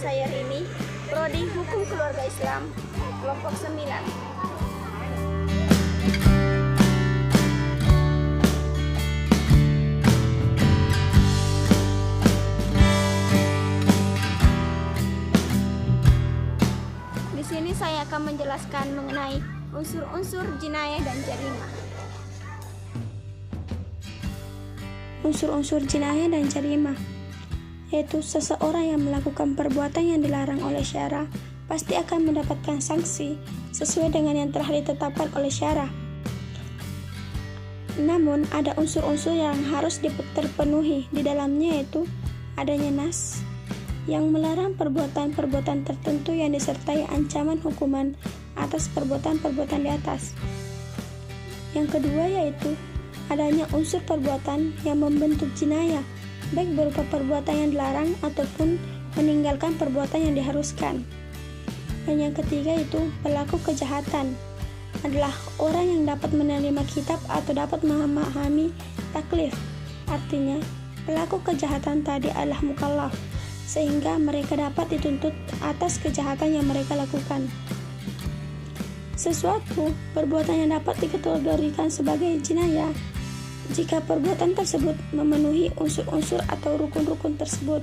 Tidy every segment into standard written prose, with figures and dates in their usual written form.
saya Rini, Prodi Hukum Keluarga Islam, kelompok 9. Di sini saya akan menjelaskan mengenai unsur-unsur jinayah dan jarimah. Unsur-unsur jinayah dan jarimah yaitu seseorang yang melakukan perbuatan yang dilarang oleh syara pasti akan mendapatkan sanksi sesuai dengan yang telah ditetapkan oleh syara. Namun ada unsur-unsur yang harus terpenuhi di dalamnya, yaitu adanya nas yang melarang perbuatan-perbuatan tertentu yang disertai ancaman hukuman atas perbuatan-perbuatan di atas. Yang kedua yaitu adanya unsur perbuatan yang membentuk jinayah, baik berupa perbuatan yang dilarang ataupun meninggalkan perbuatan yang diharuskan. Dan yang ketiga itu pelaku kejahatan adalah orang yang dapat menerima kitab atau dapat memahami taklif. Artinya pelaku kejahatan tadi adalah mukallaf, sehingga mereka dapat dituntut atas kejahatan yang mereka lakukan. Sesuatu perbuatan yang dapat dikategorikan sebagai jinayah jika perbuatan tersebut memenuhi unsur-unsur atau rukun-rukun tersebut.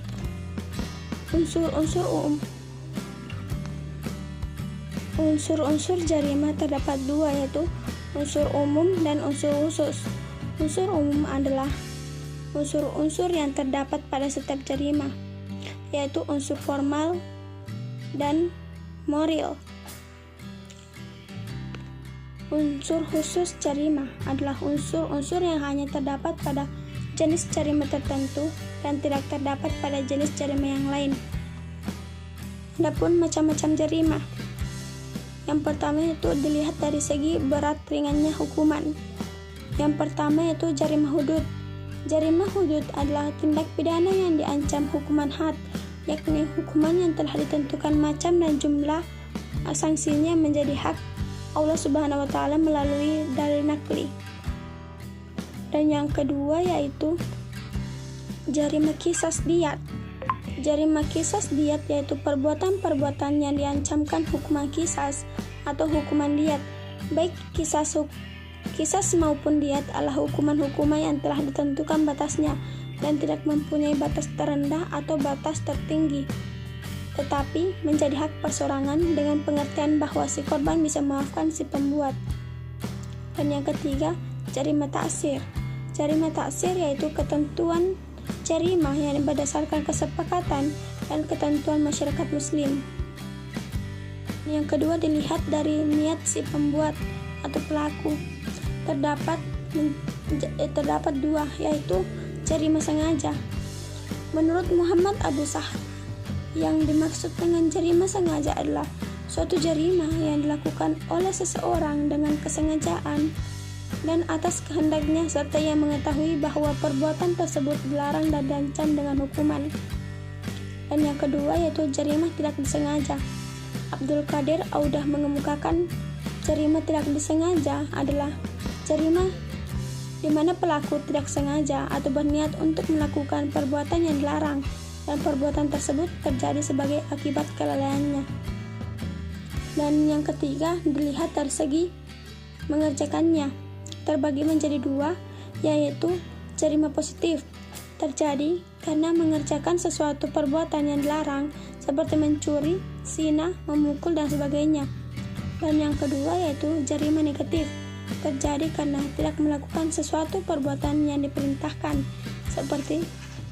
Unsur-unsur jarimah terdapat dua, yaitu unsur umum dan unsur khusus. Unsur umum adalah unsur-unsur yang terdapat pada setiap jarimah, yaitu unsur formal dan moral. Unsur khusus jarimah adalah unsur-unsur yang hanya terdapat pada jenis jarimah tertentu dan tidak terdapat pada jenis jarimah yang lain. Adapun macam-macam jarimah, yang pertama itu dilihat dari segi berat ringannya hukuman. Yang pertama yaitu jarimah hudud. Jarimah hudud adalah tindak pidana yang diancam hukuman had, yakni hukuman yang telah ditentukan macam dan jumlah sanksinya menjadi hak Allah Subhanahu wa Ta'ala melalui dalil nakli. Dan yang kedua yaitu jarimah qisas diyat. Jarimah qisas diyat yaitu perbuatan-perbuatan yang diancamkan hukuman qisas atau hukuman diyat. Baik qisas maupun diyat adalah hukuman-hukuman yang telah ditentukan batasnya dan tidak mempunyai batas terendah atau batas tertinggi, tetapi menjadi hak persorangan dengan pengertian bahwa si korban bisa memaafkan si pembuat. Dan yang ketiga, jarimah ta'sir. Jarimah ta'sir yaitu ketentuan jarimah yang berdasarkan kesepakatan dan ketentuan masyarakat muslim. Yang kedua dilihat dari niat si pembuat atau pelaku. Terdapat dua, yaitu jarimah sengaja. Menurut Muhammad Abu Sahar, yang dimaksud dengan jarimah sengaja adalah suatu jarimah yang dilakukan oleh seseorang dengan kesengajaan dan atas kehendaknya serta ia mengetahui bahwa perbuatan tersebut dilarang dan diancam dengan hukuman. Dan yang kedua yaitu jarimah tidak disengaja. Abdul Qadir Audah mengemukakan jarimah tidak disengaja adalah jarimah di mana pelaku tidak sengaja atau berniat untuk melakukan perbuatan yang dilarang dan perbuatan tersebut terjadi sebagai akibat kelalaiannya. Dan yang ketiga dilihat dari segi mengerjakannya, terbagi menjadi dua, yaitu jarimah positif, terjadi karena mengerjakan sesuatu perbuatan yang dilarang seperti mencuri, zina, memukul dan sebagainya. Dan yang kedua yaitu jarimah negatif, terjadi karena tidak melakukan sesuatu perbuatan yang diperintahkan seperti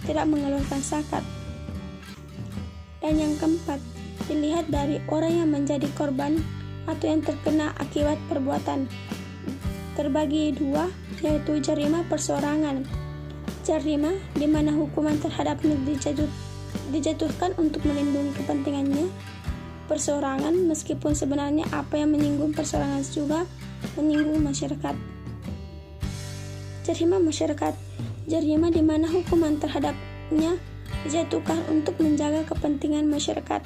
tidak mengeluarkan zakat. Dan yang keempat, dilihat dari orang yang menjadi korban atau yang terkena akibat perbuatan. Terbagi dua, yaitu jarimah persorangan. Jarimah di mana hukuman terhadapnya dijatuhkan untuk melindungi kepentingannya. Persorangan meskipun sebenarnya apa yang menyinggung persorangan juga menyinggung masyarakat. Jarimah masyarakat, jarimah di mana hukuman terhadapnya dijatuhkan untuk menjaga kepentingan masyarakat,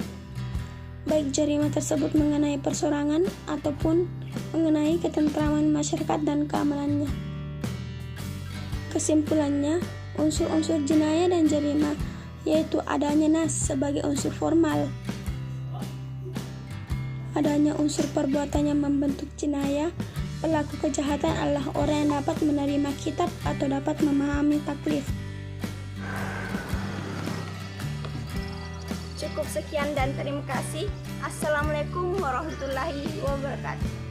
baik jarimah tersebut mengenai persorangan ataupun mengenai ketentraman masyarakat dan keamanannya. Kesimpulannya, unsur-unsur jinayah dan jarimah yaitu adanya nas sebagai unsur formal. Adanya unsur perbuatan yang membentuk jinayah. Pelaku kejahatan adalah orang yang dapat menerima kitab atau dapat memahami taklif. Cukup sekian dan terima kasih. Assalamualaikum warahmatullahi wabarakatuh.